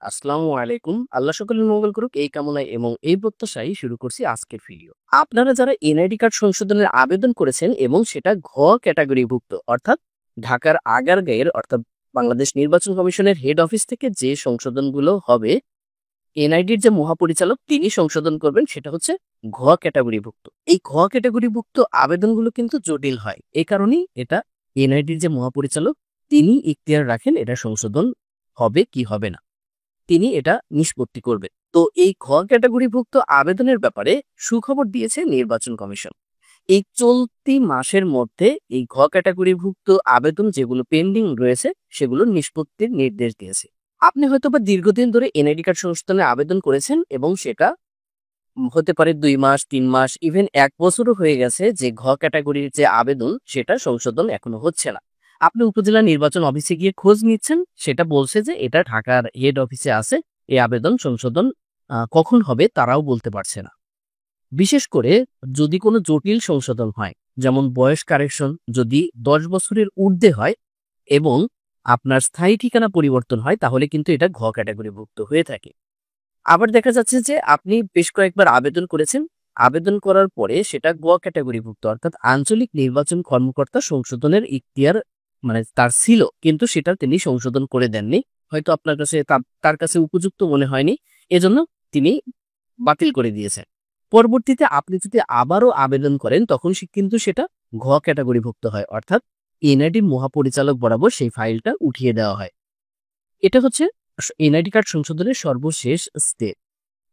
আসসালামু আলাইকুম। আল্লাহ সকলের মঙ্গল করুক এই কামনায় এবং এই প্রত্যাশায় শুরু করছি আজকের ভিডিও। আপনারা যারা এনআইডি কার্ড সংশোধনের আবেদন করেছেন এবং সেটা ঘ ক্যাটাগরিভুক্ত অর্থাৎ ঢাকার আগারগাঁওয়ের অর্থাৎ বাংলাদেশ নির্বাচন কমিশনের হেড অফিস থেকে যে সংশোধনগুলো হবে, এনআইডির যে মহাপরিচালক তিনি সংশোধন করবেন সেটা হচ্ছে ঘ ক্যাটাগরিভুক্ত। এই ঘ ক্যাটাগরিভুক্ত আবেদনগুলো কিন্তু জটিল হয়। এই কারণেই এটা এনআইডির যে মহাপরিচালক তিনি ইখতিয়ার রাখেন এটা সংশোধন হবে কি হবে না, তিনি এটা নিষ্পত্তি করবেন। তো এই খ ক্যাটাগরিভুক্ত আবেদনের ব্যাপারে সুখবর দিয়েছে নির্বাচন কমিশন। এই চলতি মাসের মধ্যে এই ঘ ক্যাটাগরিভুক্ত আবেদন যেগুলো পেন্ডিং রয়েছে সেগুলো নিষ্পত্তির নির্দেশ দিয়েছে। আপনি হয়তোবা দীর্ঘদিন ধরে এনআইডি কার্ড সংশোধনে আবেদন করেছেন এবং সেটা হতে পারে 2 মাস 3 মাস ইভেন 1 বছরও হয়ে গেছে যে ঘ ক্যাটাগরির যে আবেদন সেটা সংশোধন এখনো হচ্ছে না। আপনি উপজেলা নির্বাচন অফিসে গিয়ে খোঁজ নিচ্ছেন, সেটা বলছে যে এটা ঢাকার হেড অফিসে আছে, এই আবেদন সংশোধন কখন হবে তারাও বলতে পারছে না। বিশেষ করে যদি কোনো জটিল সংশোধন হয়, যেমন বয়স কারেকশন যদি 10 বছরের ঊর্ধ্বে হয় এবং আপনার স্থায়ী ঠিকানা পরিবর্তন হয়, তাহলে কিন্তু এটা ঘ ক্যাটাগরিভুক্ত হয়ে থাকে। আবার দেখা যাচ্ছে যে আপনি বেশ কয়েকবার আবেদন করেছেন, আবেদন করার পরে সেটা গ ক্যাটাগরিভুক্ত অর্থাৎ আঞ্চলিক নির্বাচন কর্মকর্তা সংশোধনের ইখতিয়ার তার ছিল, কিন্তু সেটা তিনি সংশোধন করে দেননি। হয়তো আপনার কাছে তার কাছে উপযুক্ত মনে হয়নি, এজন্য তিনি বাতিল করে দিয়েছেন। পরবর্তীতে আপনি যদি আবারও আবেদন করেন তখন কিন্তু সেটা ঘ ক্যাটাগরিভুক্ত হয়, অর্থাৎ এনআইডি মহাপরিচালক বরাবর সেই ফাইলটা উঠিয়ে দেওয়া হয়। এটা হচ্ছে এনআইডি কার্ড সংশোধনের সর্বশেষ স্টেপ।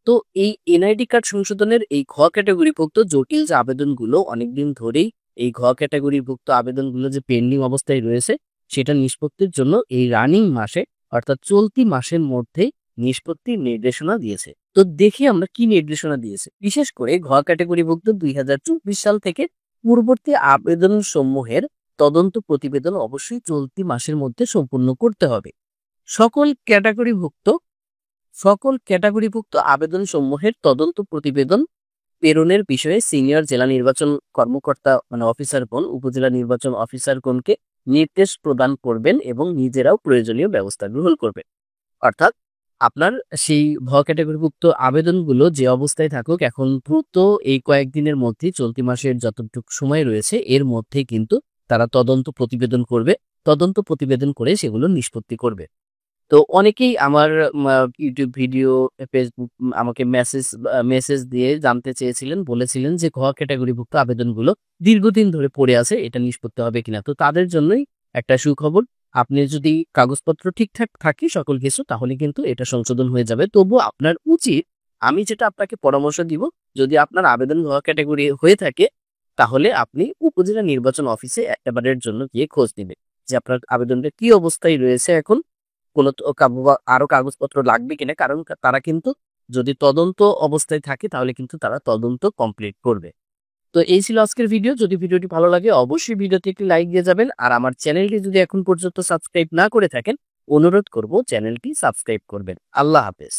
তো এই এনআইডি কার্ড সংশোধনের এই ঘ ক্যাটাগরিভুক্ত জটিল যে আবেদনগুলো অনেকদিন ধরেই এই ঘ ক্যাটাগরিভুক্ত আবেদনগুলো যে পেন্ডিং অবস্থায় রয়েছে সেটা নিষ্পত্তির জন্য এই রানিং মাসে অর্থাৎ চলতি মাসের মধ্যে নিষ্পত্তির নির্দেশনা দিয়েছে। তো দেখি আমরা কি নির্দেশনা দিয়েছে। বিশেষ করে ঘ ক্যাটাগরিভুক্ত 2024 সাল থেকে পূর্ববর্তী আবেদন সমূহের তদন্ত প্রতিবেদন অবশ্যই চলতি মাসের মধ্যে সম্পূর্ণ করতে হবে। সকল ক্যাটাগরিভুক্ত আবেদন সমূহের তদন্ত প্রতিবেদন প্রেরণের বিষয়ে সিনিয়র জেলা নির্বাচন কর্মকর্তা অফিসারগণ উপজেলা নির্বাচন অফিসারগণকে নির্দেশ প্রদান করবেন এবং নিজেরাও প্রয়োজনীয় ব্যবস্থা গ্রহণ করবেন। অর্থাৎ আপনার সেই ঘ ক্যাটাগরিভুক্ত আবেদনগুলো যে অবস্থায় থাকুক, এখন দ্রুত এই কয়েকদিনের মধ্যে চলতি মাসের যতটুকু সময় রয়েছে এর মধ্যে কিন্তু তারা তদন্ত প্রতিবেদন করবে, তদন্ত প্রতিবেদন করে সেগুলো নিষ্পত্তি করবে। তো অনেকেই আমার ইউটিউব ভিডিও, ফেসবুক আমাকে মেসেজ দিয়ে জানতে চেয়েছিলেন, বলেছিলেন যে ঘ ক্যাটাগরিভুক্ত আবেদনগুলো দীর্ঘদিন ধরে পড়ে আছে, এটা নিষ্পত্তি হবে কিনা। তো তাদের জন্যই একটা সুখবর, আপনি যদি কাগজপত্র ঠিকঠাক থাকে সকল কিছু, তাহলে কিন্তু এটা সংশোধন হয়ে যাবে। তবু আপনার উচিত, আমি যেটা আপনাকে পরামর্শ দিব, যদি আপনার আবেদন ঘ ক্যাটাগরি হয়ে থাকে তাহলে আপনি উপজেলা নির্বাচন অফিসে এবারের জন্য গিয়ে খোঁজ নেবেন যে আপনার আবেদনটা কি অবস্থায় রয়েছে, এখন কোনো আরো কাগজপত্র লাগবে কিনা। কারণ তারা কিন্তু যদি তদন্ত অবস্থায় থাকে তাহলে কিন্তু তারা তদন্ত কমপ্লিট করবে। তো এই ছিল আজকের ভিডিও। যদি ভিডিওটি ভালো লাগে অবশ্যই ভিডিওতে একটি লাইক দিয়ে যাবেন, আর আমার চ্যানেলটি যদি এখন পর্যন্ত সাবস্ক্রাইব না করে থাকেন অনুরোধ করব চ্যানেলটি সাবস্ক্রাইব করবেন। আল্লাহ হাফেজ।